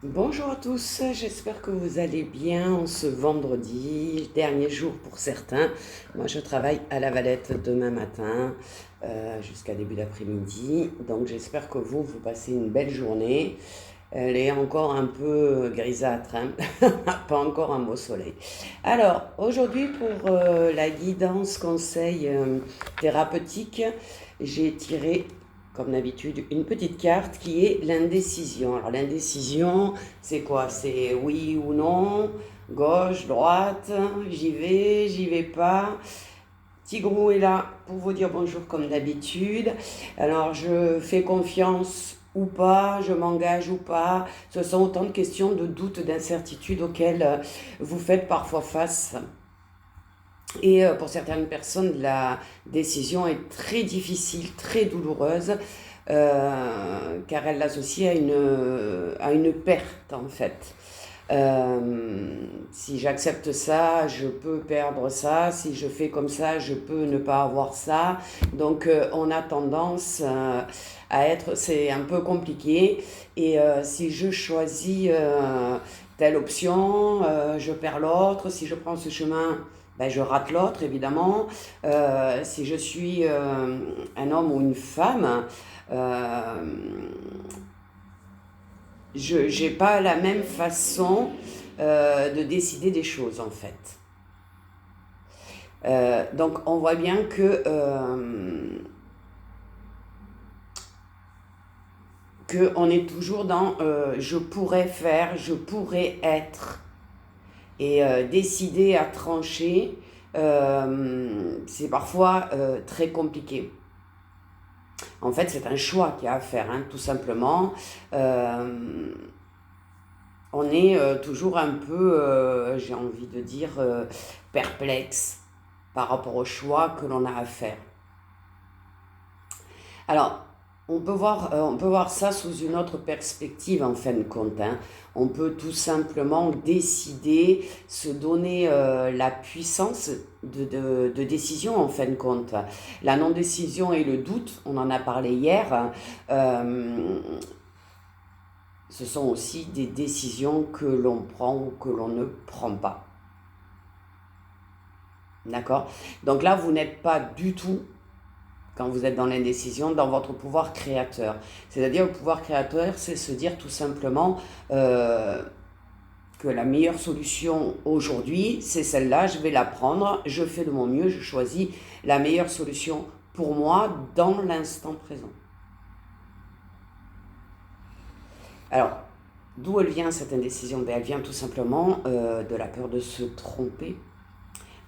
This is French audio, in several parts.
Bonjour à tous, j'espère que vous allez bien en ce vendredi, dernier jour pour certains. Moi je travaille à La Valette demain matin jusqu'à début d'après-midi, donc j'espère que vous passez une belle journée. Elle est encore un peu grisâtre, hein. Pas encore un beau soleil. Alors aujourd'hui pour la guidance conseil thérapeutique, j'ai tiré comme d'habitude, une petite carte qui est l'indécision. Alors l'indécision, c'est quoi? C'est oui ou non, gauche, droite, j'y vais pas. Tigrou est là pour vous dire bonjour comme d'habitude. Alors je fais confiance ou pas, je m'engage ou pas. Ce sont autant de questions de doutes, d'incertitudes auxquelles vous faites parfois face. Et pour certaines personnes, la décision est très difficile, très douloureuse, car elle l'associe à une perte en fait. Si j'accepte ça, je peux perdre ça. Si je fais comme ça, je peux ne pas avoir ça. Donc on a tendance à être, c'est un peu compliqué. Et si je choisis telle option, je perds l'autre. Si je prends ce chemin, ben, je rate l'autre, évidemment. Si je suis un homme ou une femme, euh, je n'ai pas la même façon de décider des choses, en fait. Donc, on voit bien que on est toujours dans je pourrais faire, je pourrais être. Et décider à trancher, c'est parfois très compliqué. En fait, c'est un choix qu'il y a à faire, hein, tout simplement. Euh, on est toujours un peu, j'ai envie de dire, perplexe par rapport au choix que l'on a à faire. Alors, on peut voir ça sous une autre perspective en fin de compte, hein. On peut tout simplement décider, se donner la puissance de décision en fin de compte. La non-décision et le doute, on en a parlé hier, ce sont aussi des décisions que l'on prend ou que l'on ne prend pas. D'accord? Donc là, vous n'êtes pas du tout, quand vous êtes dans l'indécision, dans votre pouvoir créateur. C'est-à-dire, le pouvoir créateur, c'est se dire tout simplement que la meilleure solution aujourd'hui, c'est celle-là, je vais la prendre, je fais de mon mieux, je choisis la meilleure solution pour moi dans l'instant présent. Alors, d'où elle vient cette indécision? Ben, elle vient tout simplement de la peur de se tromper,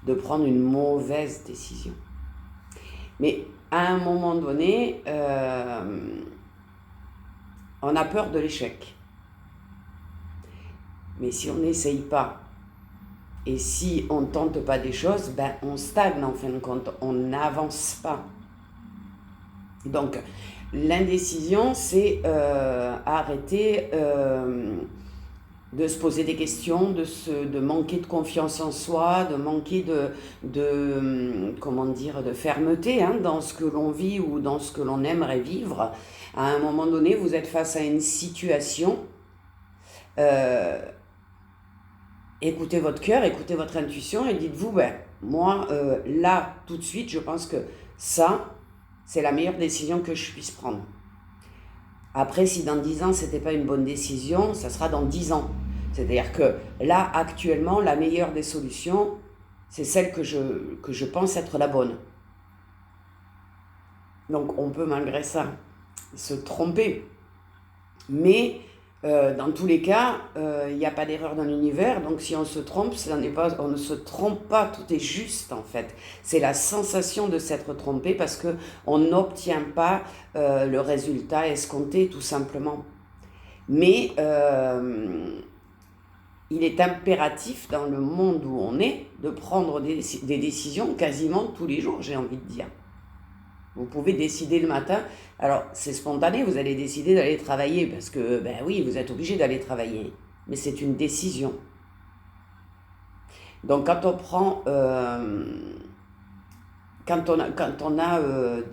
de prendre une mauvaise décision. Mais à un moment donné, on a peur de l'échec. Mais si on n'essaye pas, et si on ne tente pas des choses, ben on stagne en fin de compte, on n'avance pas. Donc l'indécision, c'est arrêter de se poser des questions, de manquer de confiance en soi, de manquer comment dire, de fermeté, hein, dans ce que l'on vit ou dans ce que l'on aimerait vivre. À un moment donné, vous êtes face à une situation. Euh, Écoutez votre cœur, écoutez votre intuition et dites-vous, ben, moi, là, tout de suite, je pense que ça, c'est la meilleure décision que je puisse prendre. Après, si dans 10 ans, ce n'était pas une bonne décision, ça sera dans 10 ans. C'est-à-dire que là, actuellement, la meilleure des solutions, c'est celle que je pense être la bonne. Donc, on peut malgré ça se tromper. Mais dans tous les cas, il n'y a pas d'erreur dans l'univers. Donc, si on se trompe, on ne se trompe pas, tout est juste en fait. C'est la sensation de s'être trompé parce qu'on n'obtient pas le résultat escompté, tout simplement. Mais il est impératif dans le monde où on est de prendre des décisions quasiment tous les jours, j'ai envie de dire. Vous pouvez décider le matin, alors c'est spontané, vous allez décider d'aller travailler parce que, ben oui, vous êtes obligé d'aller travailler, mais c'est une décision. Donc quand on prend, quand on a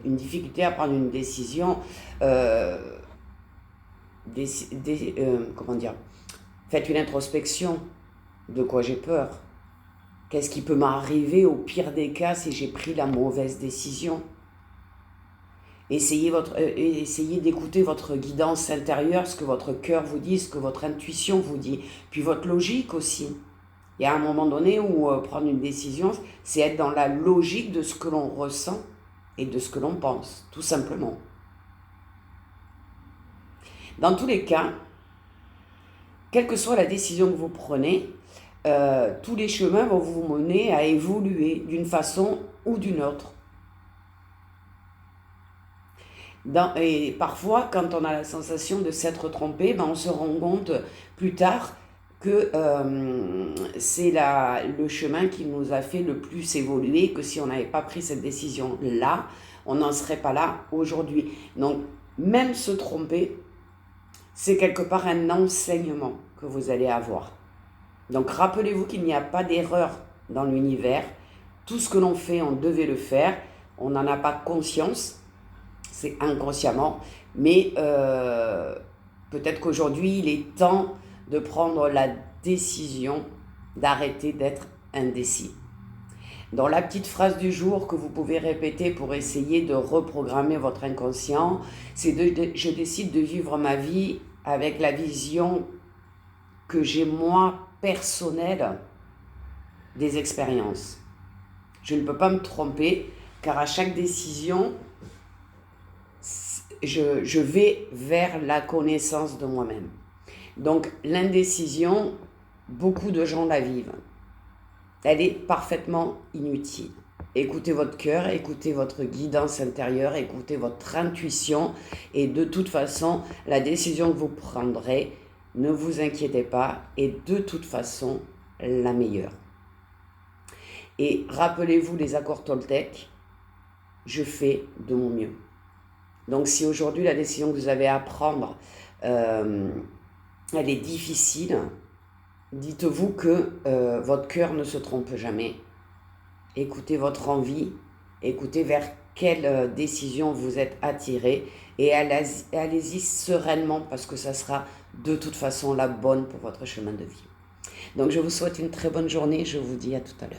une difficulté à prendre une décision, comment dire, Faites une introspection. De quoi j'ai peur? Qu'est-ce qui peut m'arriver au pire des cas si j'ai pris la mauvaise décision? Essayez d'écouter votre guidance intérieure, ce que votre cœur vous dit, ce que votre intuition vous dit, puis votre logique aussi. Il y a un moment donné où prendre une décision, c'est être dans la logique de ce que l'on ressent et de ce que l'on pense, tout simplement. Dans tous les cas, quelle que soit la décision que vous prenez, tous les chemins vont vous mener à évoluer d'une façon ou d'une autre. Et parfois, quand on a la sensation de s'être trompé, on se rend compte plus tard que c'est le chemin qui nous a fait le plus évoluer, que si on n'avait pas pris cette décision-là, on n'en serait pas là aujourd'hui. Donc, même se tromper, c'est quelque part un enseignement que vous allez avoir. Donc, rappelez-vous qu'il n'y a pas d'erreur dans l'univers. Tout ce que l'on fait, on devait le faire. On n'en a pas conscience. C'est inconsciemment, mais peut-être qu'aujourd'hui, il est temps de prendre la décision d'arrêter d'être indécis. Dans la petite phrase du jour que vous pouvez répéter pour essayer de reprogrammer votre inconscient, c'est je décide de vivre ma vie avec la vision que j'ai moi, personnelle, des expériences. Je ne peux pas me tromper, car à chaque décision, je vais vers la connaissance de moi-même. Donc l'indécision, beaucoup de gens la vivent. Elle est parfaitement inutile. Écoutez votre cœur, écoutez votre guidance intérieure, écoutez votre intuition et de toute façon, la décision que vous prendrez, ne vous inquiétez pas, est de toute façon la meilleure. Et rappelez-vous les accords Toltec, je fais de mon mieux. Donc si aujourd'hui la décision que vous avez à prendre, elle est difficile, dites-vous que votre cœur ne se trompe jamais. Écoutez votre envie, écoutez vers quelle décision vous êtes attiré et allez-y sereinement parce que ça sera de toute façon la bonne pour votre chemin de vie. Donc je vous souhaite une très bonne journée, je vous dis à tout à l'heure.